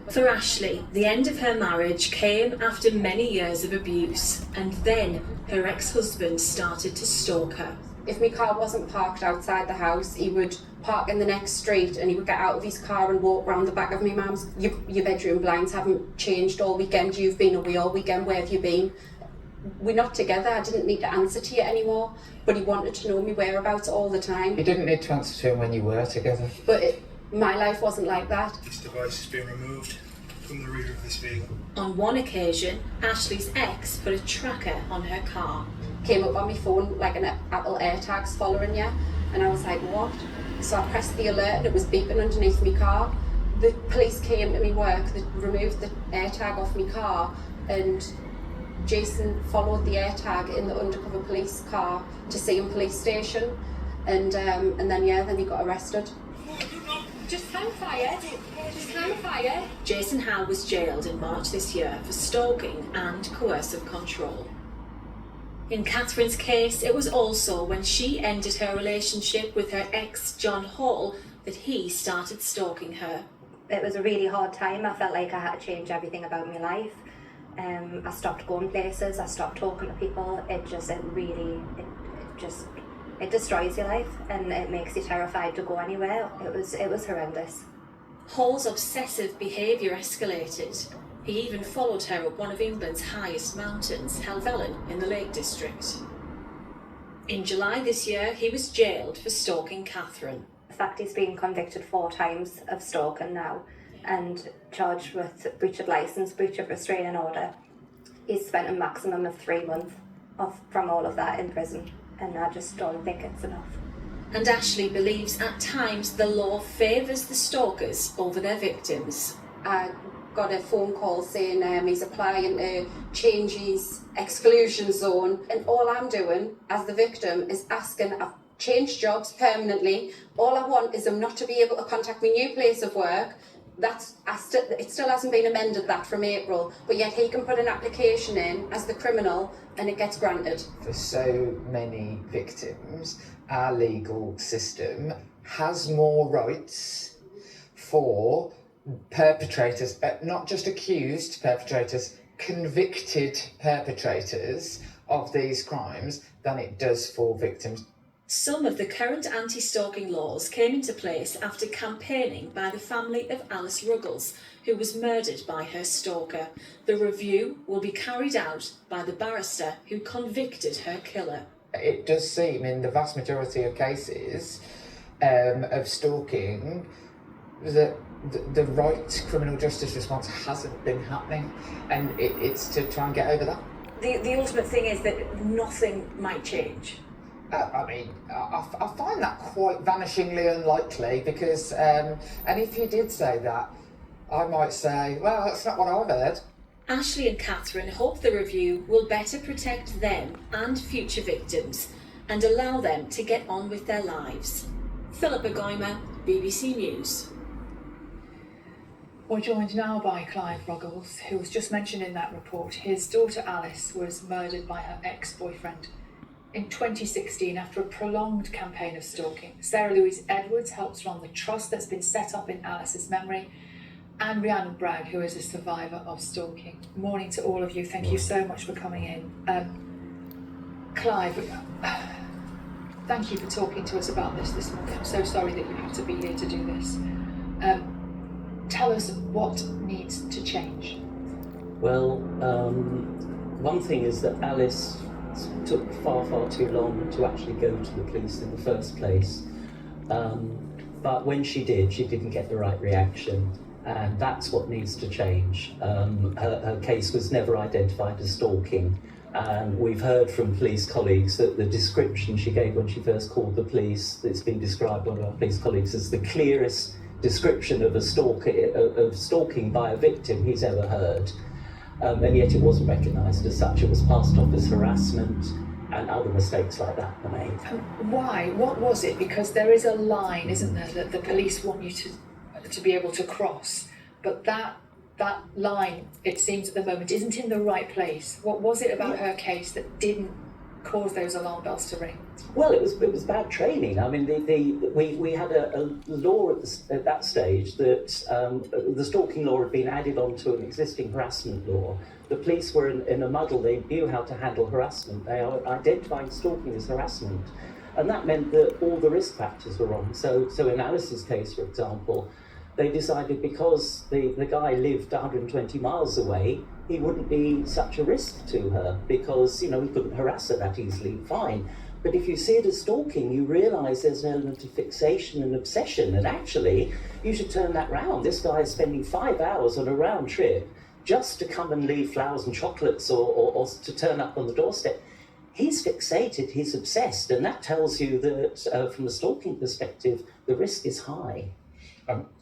For Ashley, the end of her marriage came after many years of abuse, and then her ex-husband started to stalk her. If my car wasn't parked outside the house, he would park in the next street and he would get out of his car and walk round the back of my mum's. Your bedroom blinds haven't changed all weekend, you've been away all weekend, where have you been? We're not together, I didn't need to answer to you anymore, but he wanted to know my whereabouts all the time. You didn't need to answer to him when you were together. But my life wasn't like that. This device has been removed from the rear of this vehicle. On one occasion, Ashley's ex put a tracker on her car. Came up on my phone like an Apple AirTag's following you, and I was like, what? So I pressed the alert and it was beeping underneath my car. The police came to me work, they removed the AirTag off my car, and Jason followed the AirTag in the undercover police car to Seaham police station, and then he got arrested. Just hang fire. Just hang fire. Jason Howe was jailed in March this year for stalking and coercive control. In Catherine's case, it was also when she ended her relationship with her ex, John Hall, that he started stalking her. It was a really hard time. I felt like I had to change everything about my life. I stopped going places, I stopped talking to people. It destroys your life and it makes you terrified to go anywhere. It was horrendous. Hall's obsessive behaviour escalated. He even followed her up one of England's highest mountains, Helvellyn, in the Lake District. In July this year, he was jailed for stalking Catherine. The fact he's been convicted 4 times of stalking now and charged with breach of licence, breach of restraining order. He's spent a maximum of 3 months from all of that in prison, and I just don't think it's enough. And Ashley believes at times the law favours the stalkers over their victims. I got a phone call saying he's applying to change his exclusion zone, and all I'm doing as the victim is asking, I've changed jobs permanently, all I want is him not to be able to contact my new place of work. It still hasn't been amended, that, from April, but yet he can put an application in as the criminal and it gets granted. For so many victims, our legal system has more rights for perpetrators, not just accused perpetrators, convicted perpetrators of these crimes than it does for victims. Some of the current anti-stalking laws came into place after campaigning by the family of Alice Ruggles, who was murdered by her stalker. The review will be carried out by the barrister who convicted her killer. It does seem in the vast majority of cases of stalking that the right criminal justice response hasn't been happening, and it's to try and get over that. The ultimate thing is that nothing might change. I find that quite vanishingly unlikely because, and if you did say that, I might say, well, that's not what I've heard. Ashley and Catherine hope the review will better protect them and future victims and allow them to get on with their lives. Philippa Goymer, BBC News. We're joined now by Clive Ruggles, who was just mentioned in that report. His daughter Alice was murdered by her ex-boyfriend in 2016 after a prolonged campaign of stalking. Sarah Louise Edwards helps run the trust that's been set up in Alice's memory, and Rhiannon Bragg, who is a survivor of stalking. Morning to all of you. Thank you so much for coming in. Clive, thank you for talking to us about this morning. I'm so sorry that you have to be here to do this. Tell us what needs to change. Well, one thing is that Alice took far too long to actually go to the police in the first place. But when she did, she didn't get the right reaction, and that's what needs to change. Her case was never identified as stalking, and we've heard from police colleagues that the description she gave when she first called the police, it's been described by our police colleagues as the clearest description of of stalking by a victim he's ever heard. And yet it wasn't recognised as such. It was passed off as harassment, and other mistakes like that were made. Why? What was it? Because there is a line, isn't there, that the police want you to be able to cross, but that line, it seems at the moment, isn't in the right place. What was it about her case that didn't cause those alarm bells to ring? Well, it was bad training. I mean, we had a law at that stage that the stalking law had been added onto an existing harassment law. The police were in a muddle. They knew how to handle harassment. They are identifying stalking as harassment, and that meant that all the risk factors were wrong. So in Alice's case, for example, they decided because the guy lived 120 miles away, he wouldn't be such a risk to her because, he couldn't harass her that easily, fine. But if you see it as stalking, you realise there's an element of fixation and obsession, and actually, you should turn that round. This guy is spending 5 hours on a round trip just to come and leave flowers and chocolates or to turn up on the doorstep. He's fixated, he's obsessed, and that tells you that from a stalking perspective, the risk is high.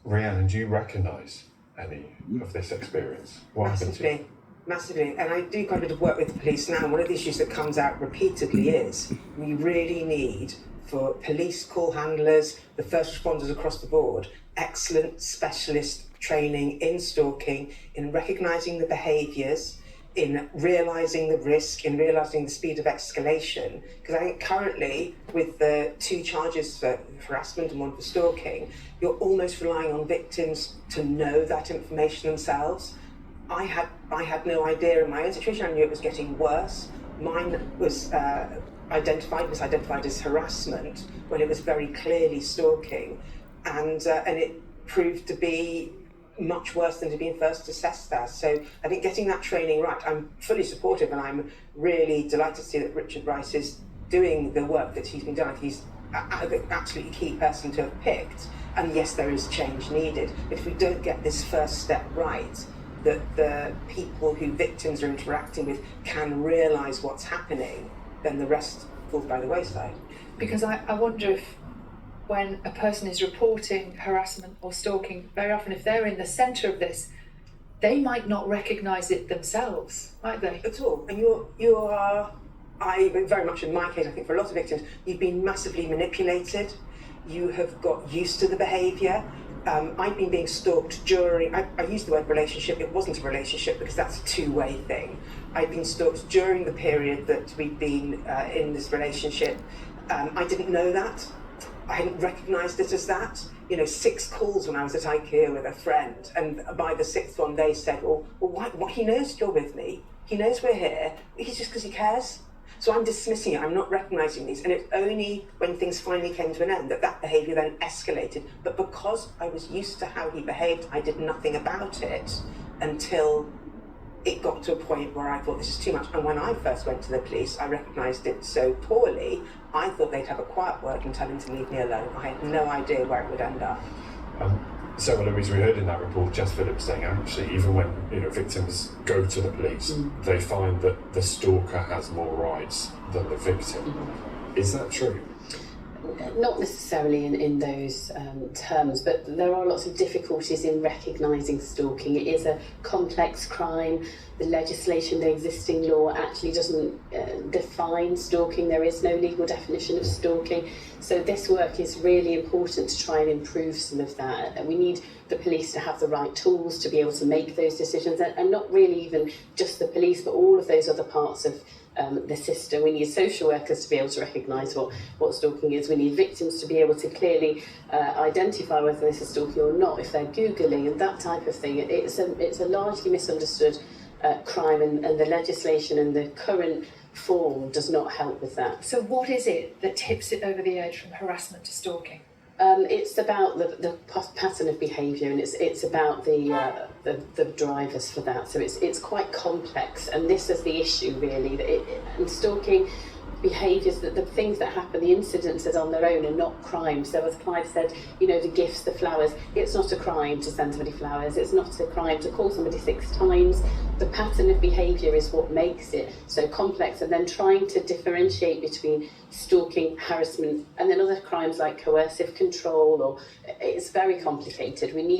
Rhiannon, do you recognise any of this experience? What happened to you? Massively, and I do quite a bit of work with the police now, and one of the issues that comes out repeatedly is we really need, for police call handlers, the first responders across the board, excellent specialist training in stalking, in recognising the behaviours, in realising the risk, in realising the speed of escalation. Because I think currently, with the 2 charges for harassment and 1 for stalking, you're almost relying on victims to know that information themselves. I had no idea in my own situation. I knew it was getting worse. Mine was identified as harassment when it was very clearly stalking, and it proved to be much worse than to be first assessed as. So I think getting that training right, I'm fully supportive, and I'm really delighted to see that Richard Rice is doing the work that he's been doing. He's the absolutely key person to have picked, and yes, there is change needed, but if we don't get this first step right, that the people who victims are interacting with can realise what's happening, then the rest falls by the wayside. Because I wonder if when a person is reporting harassment or stalking, very often if they're in the centre of this, they might not recognise it themselves, might they? At all. And you are, very much in my case, I think for a lot of victims, you've been massively manipulated. You have got used to the behaviour. I've been being stalked during, I used the word relationship, it wasn't a relationship because that's a two-way thing. I've been stalked during the period that we've been in this relationship. I didn't know that. I hadn't recognised it as that. 6 calls when I was at IKEA with a friend, and by the 6th one they said, well, why, he knows you're with me, he knows we're here, it's just because he cares. So I'm dismissing it, I'm not recognising these, and it's only when things finally came to an end that behaviour then escalated. But because I was used to how he behaved, I did nothing about it until it got to a point where I thought this is too much. And when I first went to the police, I recognised it so poorly, I thought they'd have a quiet word and tell him to leave me alone. I had no idea where it would end up. So, Louise, we heard in that report Jess Phillips saying actually even when victims go to the police, they find that the stalker has more rights than the victim. Is that true? Not necessarily in those terms, but there are lots of difficulties in recognising stalking. It is a complex crime. The legislation, the existing law actually doesn't define stalking. There is no legal definition of stalking. So this work is really important to try and improve some of that. And we need the police to have the right tools to be able to make those decisions, and not really even just the police, but all of those other parts of the system. We need social workers to be able to recognise what stalking is. We need victims to be able to clearly identify whether this is stalking or not if they're Googling and that type of thing. It's a largely misunderstood crime, and the legislation and the current form does not help with that. So what is it that tips it over the edge from harassment to stalking? It's about the pattern of behaviour, and it's about the drivers for that. So it's quite complex, and this is the issue really. And stalking behaviours, that the things that happen, the incidences on their own are not crimes. So as Clive said, the gifts, the flowers, it's not a crime to send somebody flowers, it's not a crime to call somebody 6 times. The pattern of behaviour is what makes it so complex, and then trying to differentiate between stalking, harassment, and then other crimes like coercive control, it's very complicated. We need